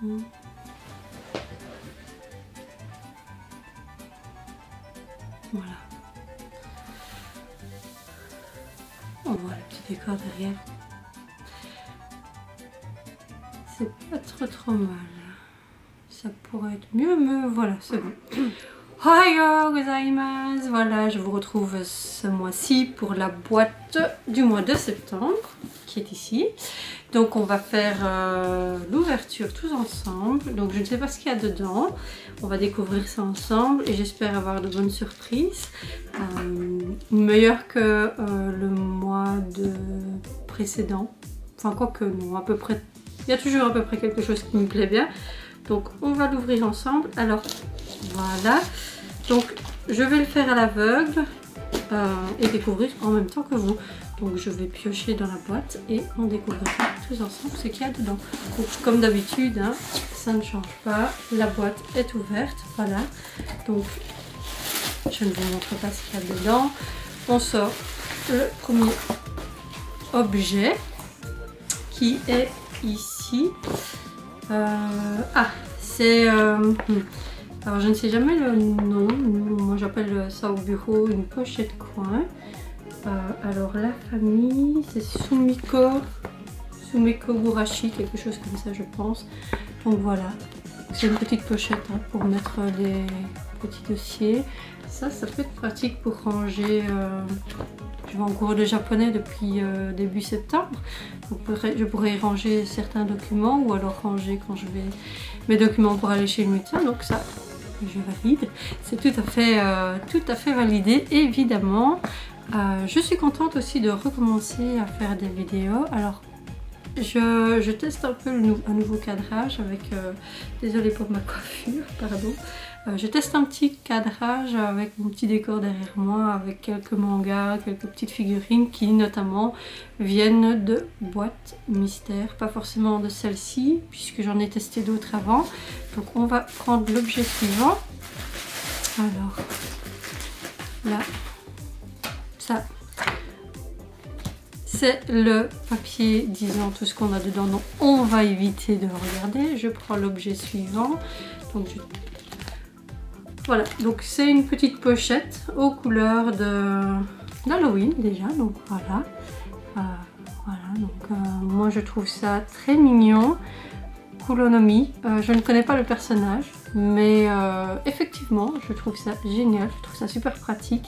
Voilà. On voit le petit décor derrière. C'est pas trop mal. Ça pourrait être mieux, mais voilà, c'est bon. Ohayo gozaimasu. Voilà, je vous retrouve ce mois-ci pour la boîte du mois de septembre qui est ici. Donc on va faire l'ouverture tous ensemble. Donc je ne sais pas ce qu'il y a dedans. On va découvrir ça ensemble et j'espère avoir de bonnes surprises. Meilleures que le mois précédent. Enfin quoique non, à peu près. Il y a toujours à peu près quelque chose qui me plaît bien. Donc on va l'ouvrir ensemble. Alors voilà. Donc je vais le faire à l'aveugle et découvrir en même temps que vous. Donc je vais piocher dans la boîte et on découvrira tous ensemble ce qu'il y a dedans. Donc comme d'habitude, hein, ça ne change pas. La boîte est ouverte. Voilà. Donc je ne vous montre pas ce qu'il y a dedans. On sort le premier objet qui est ici. C'est... alors je ne sais jamais le nom, moi j'appelle ça au bureau une pochette coin. Alors la famille c'est Sumiko Gurashi, quelque chose comme ça je pense. Donc voilà, c'est une petite pochette hein, pour mettre les petits dossiers. Ça peut être pratique pour ranger. Je vais en cours de japonais depuis début septembre. Donc, je pourrais y ranger certains documents ou alors ranger quand je vais mes documents pour aller chez le médecin. Donc ça, je valide. C'est tout à fait validé, évidemment. Je suis contente aussi de recommencer à faire des vidéos. Alors, je teste un peu un nouveau cadrage avec... désolée pour ma coiffure, pardon. Je teste un petit cadrage avec mon petit décor derrière moi, avec quelques mangas, quelques petites figurines qui notamment viennent de boîtes mystères, pas forcément de celle-ci puisque j'en ai testé d'autres avant. Donc on va prendre l'objet suivant. Alors là, ça c'est le papier disant tout ce qu'on a dedans, donc on va éviter de regarder. Je prends l'objet suivant. Donc voilà, donc c'est une petite pochette aux couleurs d'Halloween déjà, donc voilà. Moi je trouve ça très mignon. Kuronomi, je ne connais pas le personnage, mais effectivement je trouve ça génial, je trouve ça super pratique,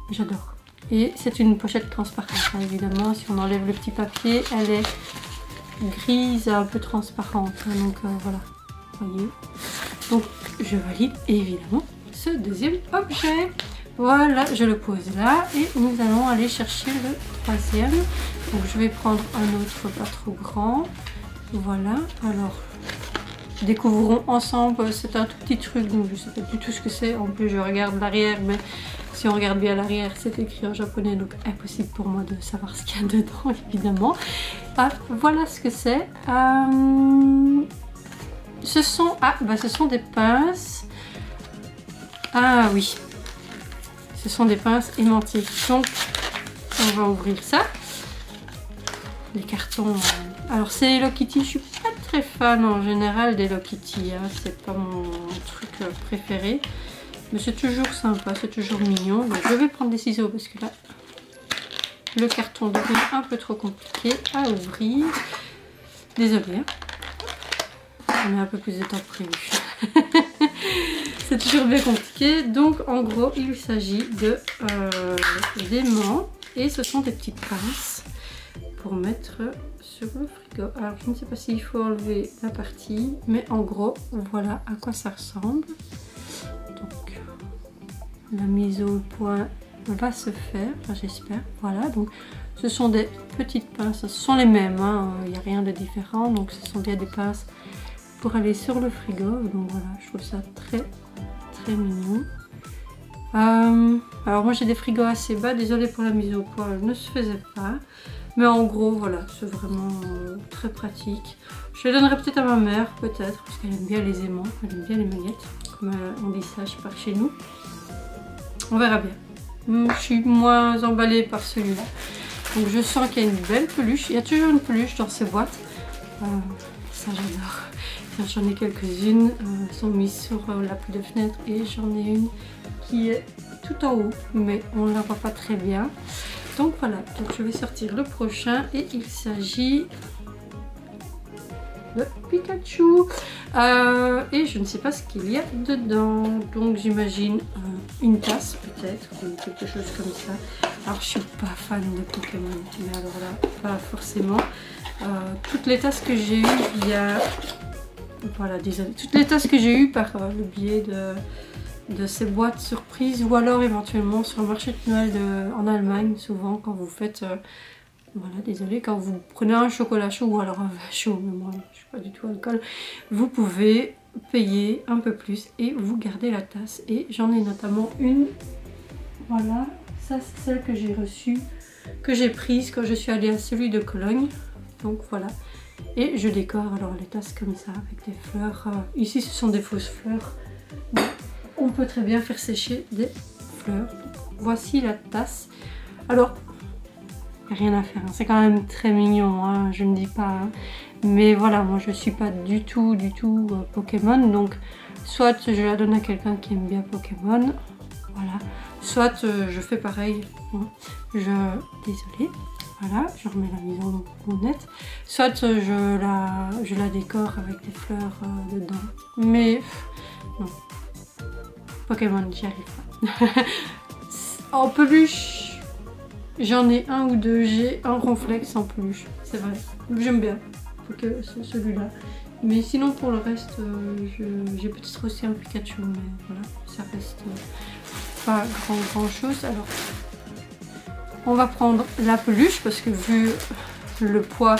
j'adore. Et c'est une pochette transparente, hein, évidemment, si on enlève le petit papier, elle est grise, un peu transparente, hein, donc voilà, voyez. Donc je valide évidemment ce deuxième objet. Voilà, je le pose là et nous allons aller chercher le troisième. Donc je vais prendre un autre pas trop grand. Voilà, alors découvrons ensemble, c'est un tout petit truc, donc je ne sais pas du tout ce que c'est. En plus je regarde l'arrière, mais si on regarde bien l'arrière c'est écrit en japonais, donc impossible pour moi de savoir ce qu'il y a dedans évidemment. Voilà ce que c'est. Ce sont des pinces. Ah oui, ce sont des pinces aimantiques. Donc on va ouvrir ça. Les cartons. Alors c'est Hello Kitty. Je suis pas très fan en général d'Hello Kitty. Hein. C'est pas mon truc préféré. Mais c'est toujours sympa, c'est toujours mignon. Donc je vais prendre des ciseaux parce que là le carton devient un peu trop compliqué à ouvrir. Désolée. Hein. On a un peu plus de temps prévu. C'est toujours bien compliqué. Donc en gros il s'agit de d'aimants et ce sont des petites pinces pour mettre sur le frigo. Alors je ne sais pas s'il faut enlever la partie, mais en gros voilà à quoi ça ressemble. Donc la mise au point va se faire, enfin, j'espère. Voilà, donc ce sont des petites pinces, ce sont les mêmes, hein. Il n'y a rien de différent, donc ce sont bien des pinces pour aller sur le frigo. Donc voilà, je trouve ça très très mignon. Alors moi j'ai des frigos assez bas, désolée pour la mise au point, elle ne se faisait pas. Mais en gros voilà, c'est vraiment très pratique. Je les donnerai peut-être à ma mère, peut-être, parce qu'elle aime bien les aimants, elle aime bien les maillettes, comme on dit ça par chez nous. On verra bien. Je suis moins emballée par celui-là. Donc je sens qu'il y a une belle peluche, il y a toujours une peluche dans ces boîtes. ça j'adore. J'en ai quelques-unes, elles sont mises sur l'appui de fenêtre et j'en ai une qui est tout en haut, mais on ne la voit pas très bien. Donc voilà, donc je vais sortir le prochain et il s'agit de Pikachu. Et je ne sais pas ce qu'il y a dedans, donc j'imagine une tasse peut-être, ou quelque chose comme ça. Alors je suis pas fan de Pokémon, mais alors là, pas forcément. Toutes les tasses que j'ai eues via... Voilà, désolé. Toutes les tasses que j'ai eues par le biais de ces boîtes surprises, ou alors éventuellement sur le marché de Noël en Allemagne, souvent quand vous faites... Voilà, désolé, quand vous prenez un chocolat chaud ou alors un vin chaud, mais moi je suis pas du tout alcool, vous pouvez payer un peu plus et vous gardez la tasse. Et j'en ai notamment une, voilà, ça c'est celle que j'ai reçue, que j'ai prise quand je suis allée à celui de Cologne. Donc voilà, et je décore alors les tasses comme ça avec des fleurs. Ici ce sont des fausses fleurs, mais on peut très bien faire sécher des fleurs. Voici la tasse. Alors rien à faire, hein. C'est quand même très mignon, hein, je ne dis pas, hein. Mais voilà, moi je suis pas du tout Pokémon, donc soit je la donne à quelqu'un qui aime bien Pokémon, voilà, soit je fais pareil, hein. Désolée, voilà, je remets la mise en honnête, soit je la décore avec des fleurs dedans, mais non, Pokémon j'y arrive pas. En peluche, j'en ai un ou deux, j'ai un Ronflex en peluche, c'est vrai, j'aime bien celui-là. Mais sinon pour le reste, j'ai peut-être aussi un Pikachu, mais voilà, ça reste pas grand chose. Alors, on va prendre la peluche parce que vu le poids,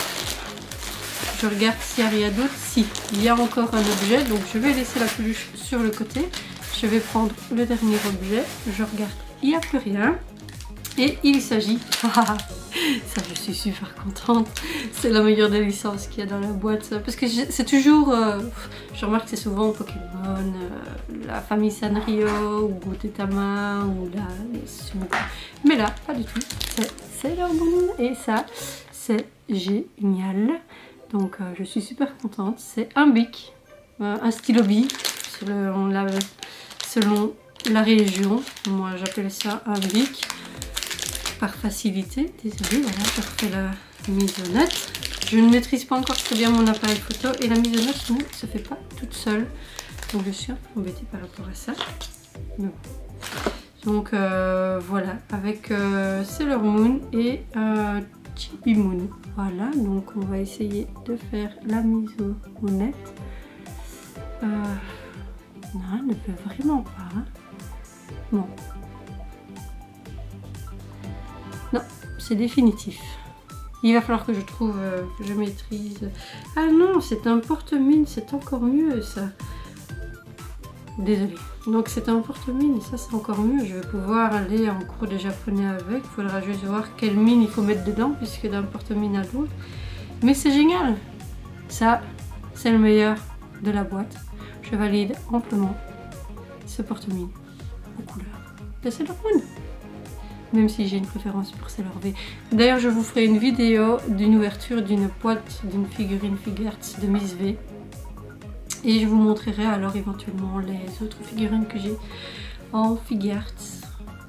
je regarde s'il n'y a rien d'autre. Si, il y a encore un objet, donc je vais laisser la peluche sur le côté. Je vais prendre le dernier objet, je regarde, il n'y a plus rien. Et il s'agit, ça je suis super contente, c'est la meilleure des licences qu'il y a dans la boîte, parce que c'est toujours, je remarque que c'est souvent Pokémon, la famille Sanrio, ou Gotama, ou la Sumiko. Mais là, pas du tout, c'est Sailor Moon, et ça, c'est génial. Donc je suis super contente, c'est un bic, un stylo bic, selon la région, moi j'appelle ça un bic. Par facilité, désolée, voilà, je refais la mise en note. Je ne maîtrise pas encore très bien mon appareil photo et la mise en note ne se fait pas toute seule. Donc je suis un peu embêtée par rapport à ça. Mais bon. Donc voilà, avec Sailor Moon et Chibi Moon. Voilà, donc on va essayer de faire la mise au net. Non, elle ne peut vraiment pas. Hein. Bon. Non, c'est définitif. Il va falloir que je trouve, que je maîtrise. Ah non, c'est un porte-mine, c'est encore mieux ça. Désolée. Donc c'est un porte-mine, ça c'est encore mieux. Je vais pouvoir aller en cours de japonais avec. Il faudra juste voir quelle mine il faut mettre dedans, puisque d'un porte-mine à l'autre. Mais c'est génial. Ça, c'est le meilleur de la boîte. Je valide amplement ce porte-mine aux couleurs de Sailor Moon. Même si j'ai une préférence pour Sailor V. D'ailleurs, je vous ferai une vidéo d'une ouverture d'une boîte d'une figurine Figuarts de Miss V. Et je vous montrerai alors éventuellement les autres figurines que j'ai en Figuarts.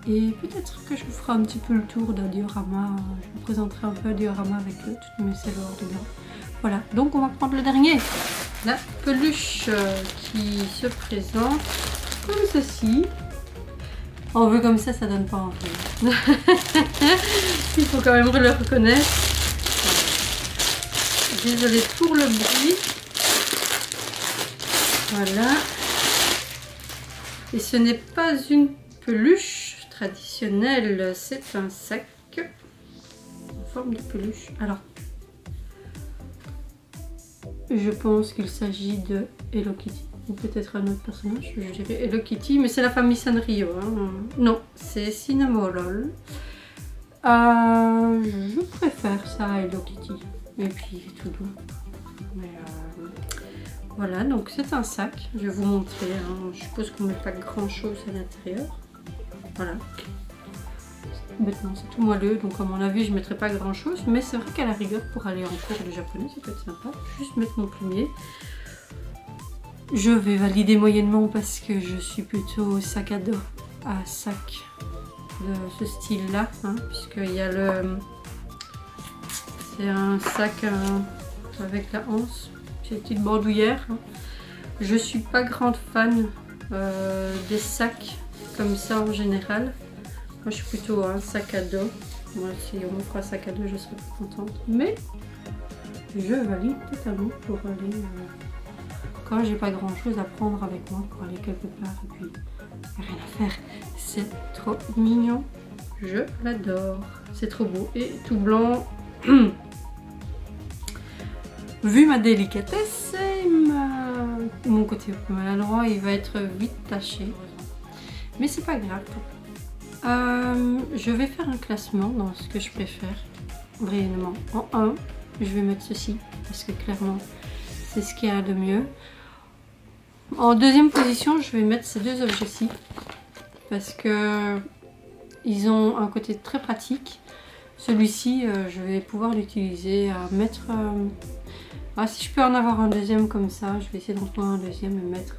Et peut-être que je vous ferai un petit peu le tour d'un diorama. Je vous présenterai un peu un diorama avec toutes mes Sailor dedans. Voilà, donc on va prendre le dernier. La peluche qui se présente comme ceci. En vue comme ça donne pas envie. Il faut quand même le reconnaître. Désolée pour le bruit. Voilà. Et ce n'est pas une peluche traditionnelle, c'est un sac en forme de peluche. Alors, je pense qu'il s'agit de Hello Kitty. Ou peut-être un autre personnage, je dirais Hello Kitty, mais c'est la famille Sanrio. Hein. Non, c'est Cinnamoroll. Je préfère ça à Hello Kitty. Et puis il est tout doux. Mais voilà, donc c'est un sac. Je vais vous montrer. Hein. Je suppose qu'on ne met pas grand chose à l'intérieur. Voilà. Maintenant c'est tout moelleux, donc à mon avis je mettrai pas grand chose, mais c'est vrai qu'à la rigueur pour aller en cours de japonais ça peut être sympa, juste mettre mon plumier. Je vais valider moyennement parce que je suis plutôt sac à dos à sac de ce style là, hein, puisqu'il y a le... c'est un sac avec la hanse, c'est une petite bandoulière. Hein. Je suis pas grande fan des sacs comme ça en général. Moi je suis plutôt un sac à dos. Moi si on m'offre un sac à dos je serais plus contente. Mais je valide totalement pour aller quand j'ai pas grand chose à prendre avec moi pour aller quelque part et puis rien à faire. C'est trop mignon. Je l'adore. C'est trop beau et tout blanc. Vu ma délicatesse et mon côté maladroit, il va être vite taché. Mais c'est pas grave. Je vais faire un classement dans ce que je préfère. Réellement. En 1, je vais mettre ceci. Parce que clairement, c'est ce qu'il y a de mieux. En deuxième position, je vais mettre ces deux objets-ci. Parce que ils ont un côté très pratique. Celui-ci, je vais pouvoir l'utiliser à mettre... si je peux en avoir un deuxième comme ça, je vais essayer d'en prendre un deuxième et mettre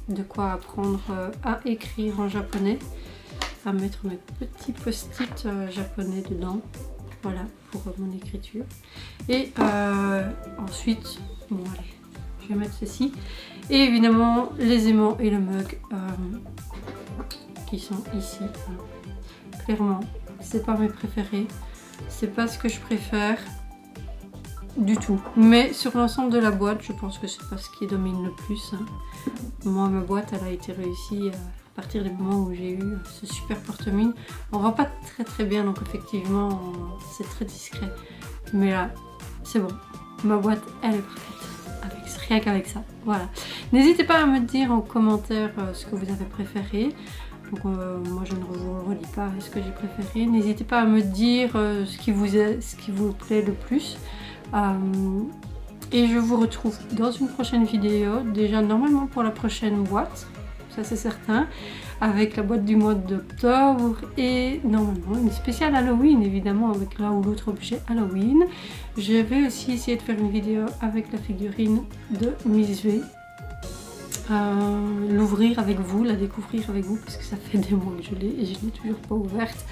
de quoi apprendre à écrire en japonais. À mettre mes petits post-it japonais dedans. Voilà, pour mon écriture. Et ensuite, bon allez, je vais mettre ceci. Et évidemment, les aimants et le mug qui sont ici. Clairement, c'est pas mes préférés. C'est pas ce que je préfère du tout. Mais sur l'ensemble de la boîte, je pense que c'est pas ce qui domine le plus. Hein. Moi, ma boîte, elle a été réussie à partir du moment où j'ai eu ce super porte-mine. On voit pas très bien, donc effectivement, c'est très discret. Mais là, c'est bon. Ma boîte, elle est parfaite. Rien qu'avec ça. Voilà. N'hésitez pas à me dire en commentaire ce que vous avez préféré. Donc moi je ne vous redis pas ce que j'ai préféré. N'hésitez pas à me dire ce qui vous plaît le plus. Et je vous retrouve dans une prochaine vidéo. Déjà normalement pour la prochaine boîte. Ça c'est certain. Avec la boîte du mois d'octobre. Et normalement une spéciale Halloween évidemment avec l'un ou l'autre objet Halloween. Je vais aussi essayer de faire une vidéo avec la figurine de Miss V. L'ouvrir avec vous, la découvrir avec vous parce que ça fait des mois que je l'ai et je l'ai toujours pas ouverte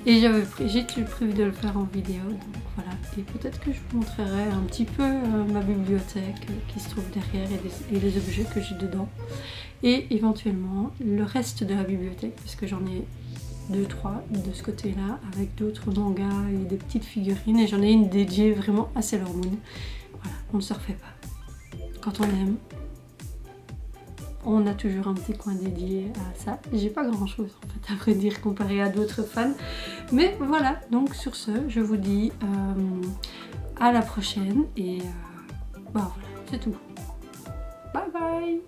et j'ai prévu de le faire en vidéo, donc voilà. Et peut-être que je vous montrerai un petit peu ma bibliothèque qui se trouve derrière et les objets que j'ai dedans et éventuellement le reste de la bibliothèque parce que j'en ai 2-3 de ce côté là avec d'autres mangas et des petites figurines et j'en ai une dédiée vraiment à Sailor Moon. Voilà, on ne se refait pas quand on aime. On a toujours un petit coin dédié à ça. J'ai pas grand chose en fait à vrai dire comparé à d'autres fans. Mais voilà, donc sur ce, je vous dis à la prochaine et bah voilà, c'est tout. Bye bye.